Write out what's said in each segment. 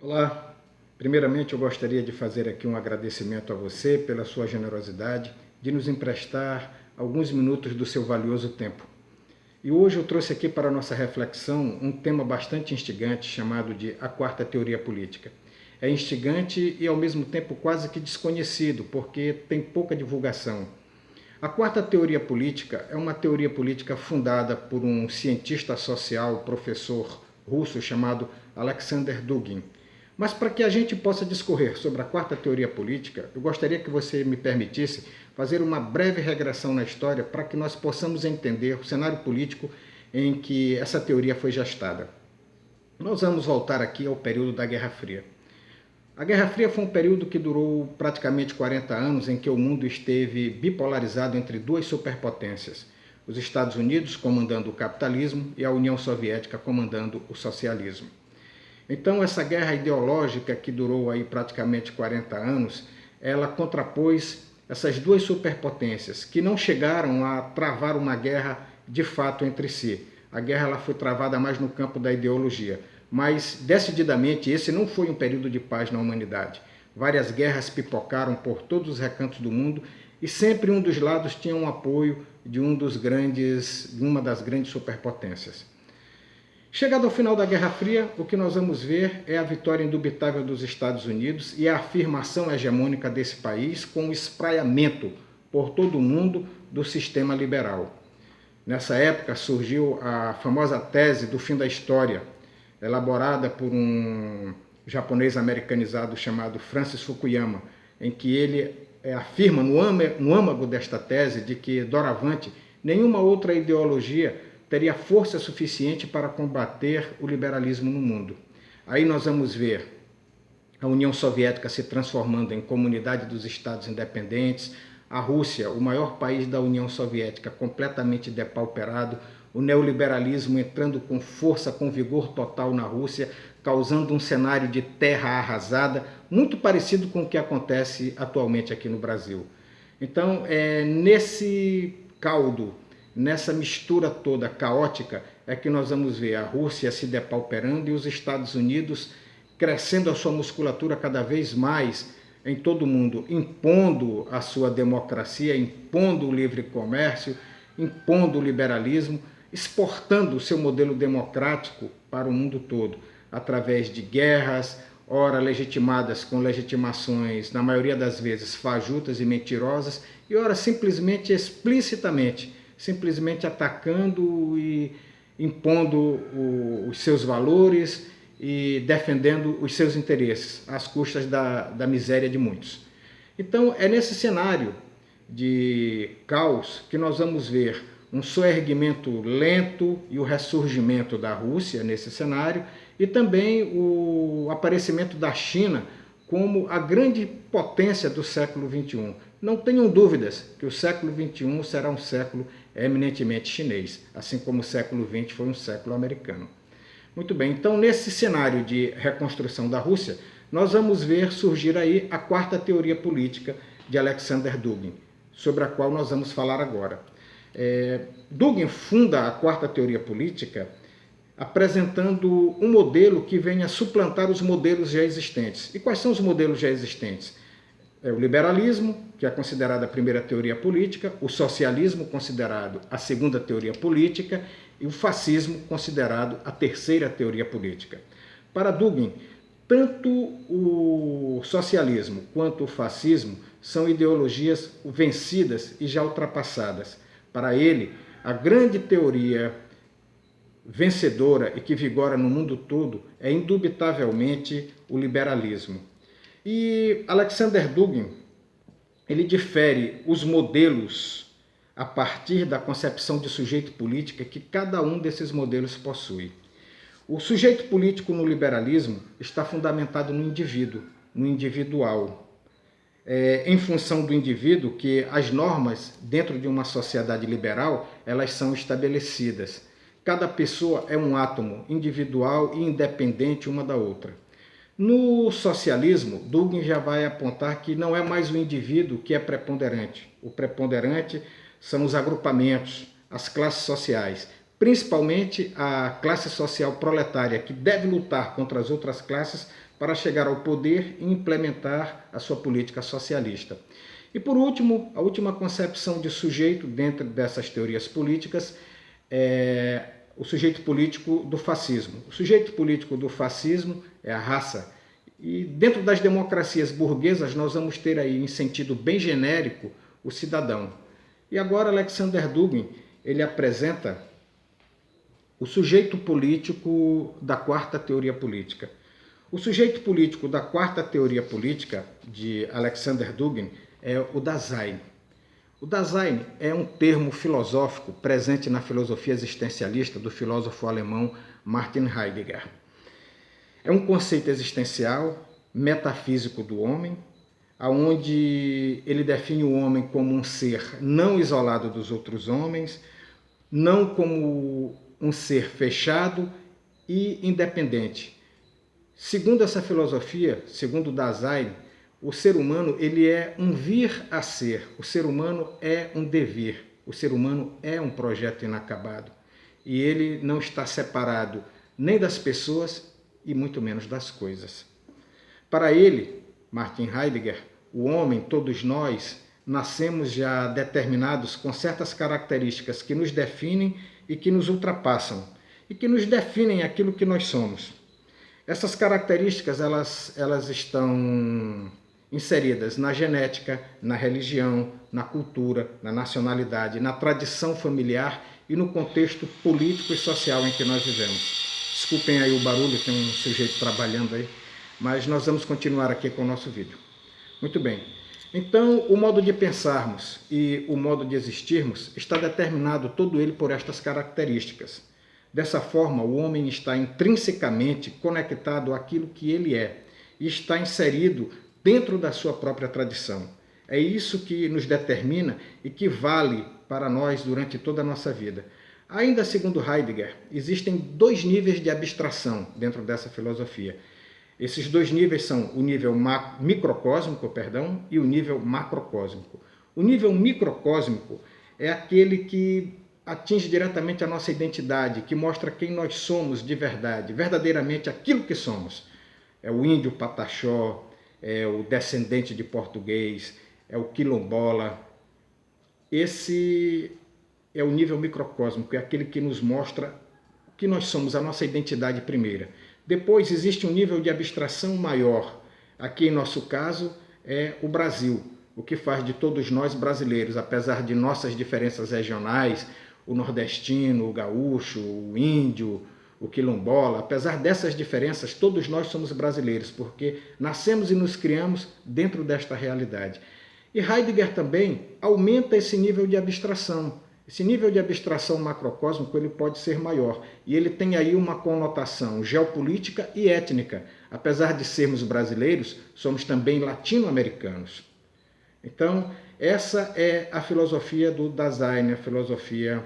Olá, primeiramente eu gostaria de fazer aqui um agradecimento a você pela sua generosidade de nos emprestar alguns minutos do seu valioso tempo. E hoje eu trouxe aqui para a nossa reflexão um tema bastante instigante chamado de a quarta teoria política. É instigante e ao mesmo tempo quase que desconhecido, porque tem pouca divulgação. A quarta teoria política é uma teoria política fundada por um cientista social, professor russo chamado Alexander Dugin. Mas para que a gente possa discorrer sobre a quarta teoria política, eu gostaria que você me permitisse fazer uma breve regressão na história para que nós possamos entender o cenário político em que essa teoria foi gestada. Nós vamos voltar aqui ao período da Guerra Fria. A Guerra Fria foi um período que durou praticamente 40 anos, em que o mundo esteve bipolarizado entre duas superpotências, os Estados Unidos comandando o capitalismo e a União Soviética comandando o socialismo. Então, essa guerra ideológica que durou aí praticamente 40 anos, ela contrapôs essas duas superpotências, que não chegaram a travar uma guerra de fato entre si. A guerra ela foi travada mais no campo da ideologia, mas decididamente esse não foi um período de paz na humanidade. Várias guerras pipocaram por todos os recantos do mundo e sempre um dos lados tinha um apoio de uma das grandes superpotências. Chegado ao final da Guerra Fria, o que nós vamos ver é a vitória indubitável dos Estados Unidos e a afirmação hegemônica desse país com o espraiamento por todo o mundo do sistema liberal. Nessa época surgiu a famosa tese do fim da história, elaborada por um japonês americanizado chamado Francis Fukuyama, em que ele afirma no âmago desta tese de que, doravante, nenhuma outra ideologia teria força suficiente para combater o liberalismo no mundo. Aí nós vamos ver a União Soviética se transformando em comunidade dos estados independentes, a Rússia, o maior país da União Soviética, completamente depauperado, o neoliberalismo entrando com força, com vigor total na Rússia, causando um cenário de terra arrasada, muito parecido com o que acontece atualmente aqui no Brasil. Então, nesse caldo, nessa mistura toda caótica, é que nós vamos ver a Rússia se depauperando e os Estados Unidos crescendo a sua musculatura cada vez mais em todo o mundo, impondo a sua democracia, impondo o livre comércio, impondo o liberalismo, exportando o seu modelo democrático para o mundo todo, através de guerras, ora legitimadas com legitimações, na maioria das vezes, fajutas e mentirosas, e ora simplesmente, simplesmente atacando e impondo os seus valores e defendendo os seus interesses, às custas da miséria de muitos. Então, é nesse cenário de caos que nós vamos ver um soerguimento lento e o ressurgimento da Rússia nesse cenário, e também o aparecimento da China como a grande potência do século XXI. Não tenham dúvidas que o século XXI será um século eminentemente chinês, assim como o século XX foi um século americano. Muito bem, então nesse cenário de reconstrução da Rússia, nós vamos ver surgir aí a quarta teoria política de Alexander Dugin, sobre a qual nós vamos falar agora. Dugin funda a quarta teoria política apresentando um modelo que venha suplantar os modelos já existentes. E quais são os modelos já existentes? É o liberalismo, que é considerado a primeira teoria política, o socialismo, considerado a segunda teoria política, e o fascismo, considerado a terceira teoria política. Para Dugin, tanto o socialismo quanto o fascismo são ideologias vencidas e já ultrapassadas. Para ele, a grande teoria vencedora e que vigora no mundo todo é indubitavelmente o liberalismo. E Alexander Dugin, ele difere os modelos a partir da concepção de sujeito política que cada um desses modelos possui. O sujeito político no liberalismo está fundamentado no indivíduo, no individual. Em função do indivíduo que as normas dentro de uma sociedade liberal, elas são estabelecidas. Cada pessoa é um átomo individual e independente uma da outra. No socialismo, Dugin já vai apontar que não é mais o indivíduo que é preponderante. O preponderante são os agrupamentos, as classes sociais. principalmente a classe social proletária, que deve lutar contra as outras classes para chegar ao poder e implementar a sua política socialista. E por último, a última concepção de sujeito dentro dessas teorias políticas é o sujeito político do fascismo. O sujeito político do fascismo é a raça. E dentro das democracias burguesas nós vamos ter aí, em sentido bem genérico, o cidadão. E agora Alexander Dugin, ele apresenta o sujeito político da quarta teoria política. O sujeito político da quarta teoria política de Alexander Dugin é o Dasein. O Dasein é um termo filosófico presente na filosofia existencialista do filósofo alemão Martin Heidegger. É um conceito existencial, metafísico do homem, onde ele define o homem como um ser não isolado dos outros homens, não como um ser fechado e independente. Segundo essa filosofia, segundo Dasein, o ser humano ele é um vir a ser, o ser humano é um devir, o ser humano é um projeto inacabado. E ele não está separado nem das pessoas e muito menos das coisas. Para ele, Martin Heidegger, o homem, todos nós, nascemos já determinados com certas características que nos definem e que nos ultrapassam, e que nos definem aquilo que nós somos. Essas características elas estão inseridas na genética, na religião, na cultura, na nacionalidade, na tradição familiar e no contexto político e social em que nós vivemos. Desculpem aí o barulho, tem um sujeito trabalhando aí, mas nós vamos continuar aqui com o nosso vídeo. Muito bem. Então, o modo de pensarmos e o modo de existirmos está determinado todo ele por estas características. Dessa forma, o homem está intrinsecamente conectado àquilo que ele é e está inserido dentro da sua própria tradição. É isso que nos determina e que vale para nós durante toda a nossa vida. Ainda segundo Heidegger, existem dois níveis de abstração dentro dessa filosofia. Esses dois níveis são o nível microcósmico, e o nível macrocósmico. O nível microcósmico é aquele que atinge diretamente a nossa identidade, que mostra quem nós somos de verdade, verdadeiramente aquilo que somos. É o índio pataxó, é o descendente de português, é o quilombola. Esse é o nível microcósmico, é aquele que nos mostra o que nós somos, a nossa identidade primeira. Depois existe um nível de abstração maior. Aqui, em nosso caso, é o Brasil, o que faz de todos nós brasileiros, apesar de nossas diferenças regionais, o nordestino, o gaúcho, o índio, o quilombola, apesar dessas diferenças, todos nós somos brasileiros, porque nascemos e nos criamos dentro desta realidade. E Heidegger também aumenta esse nível de abstração. Esse nível de abstração macrocósmico ele pode ser maior, e ele tem aí uma conotação geopolítica e étnica. Apesar de sermos brasileiros, somos também latino-americanos. Então, essa é a filosofia do Dasein, a filosofia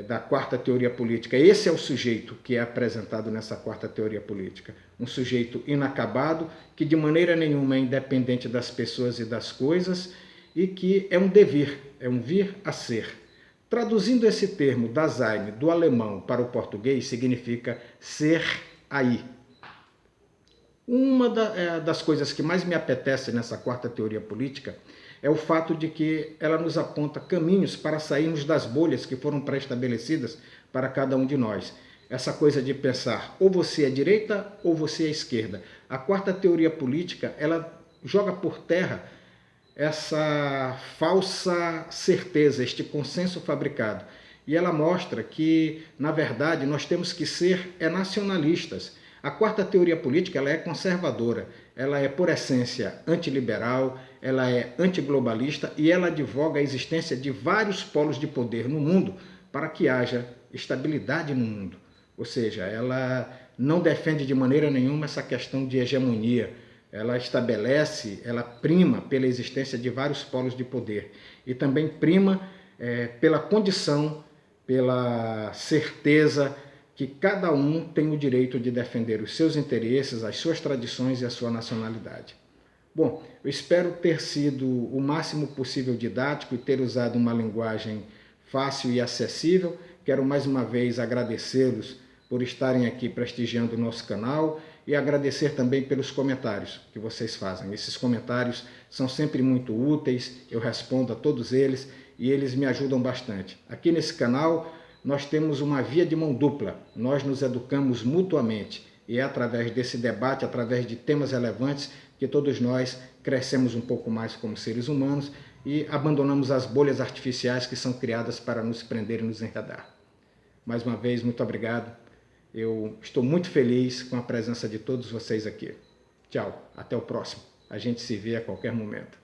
da quarta teoria política. Esse é o sujeito que é apresentado nessa quarta teoria política. Um sujeito inacabado, que de maneira nenhuma é independente das pessoas e das coisas, e que é um devir, é um vir a ser. Traduzindo esse termo Dasein do alemão para o português, significa ser aí. Uma das coisas que mais me apetece nessa quarta teoria política é o fato de que ela nos aponta caminhos para sairmos das bolhas que foram pré-estabelecidas para cada um de nós. Essa coisa de pensar ou você é direita ou você é esquerda. A quarta teoria política, ela joga por terra essa falsa certeza, este consenso fabricado. E ela mostra que, na verdade, nós temos que ser nacionalistas. A quarta teoria política ela é conservadora, ela é, por essência, antiliberal, ela é antiglobalista e ela advoga a existência de vários polos de poder no mundo para que haja estabilidade no mundo. Ou seja, ela não defende de maneira nenhuma essa questão de hegemonia. Ela estabelece, ela prima pela existência de vários polos de poder e também prima pela condição, pela certeza que cada um tem o direito de defender os seus interesses, as suas tradições e a sua nacionalidade. Bom, eu espero ter sido o máximo possível didático e ter usado uma linguagem fácil e acessível. quero mais uma vez agradecê-los por estarem aqui prestigiando o nosso canal e agradecer também pelos comentários que vocês fazem. Esses comentários são sempre muito úteis, eu respondo a todos eles e eles me ajudam bastante. Aqui nesse canal nós temos uma via de mão dupla, nós nos educamos mutuamente e é através desse debate, através de temas relevantes, que todos nós crescemos um pouco mais como seres humanos e abandonamos as bolhas artificiais que são criadas para nos prender e nos enredar. Mais uma vez, muito obrigado. Eu estou muito feliz com a presença de todos vocês aqui. Tchau, até o próximo. A gente se vê a qualquer momento.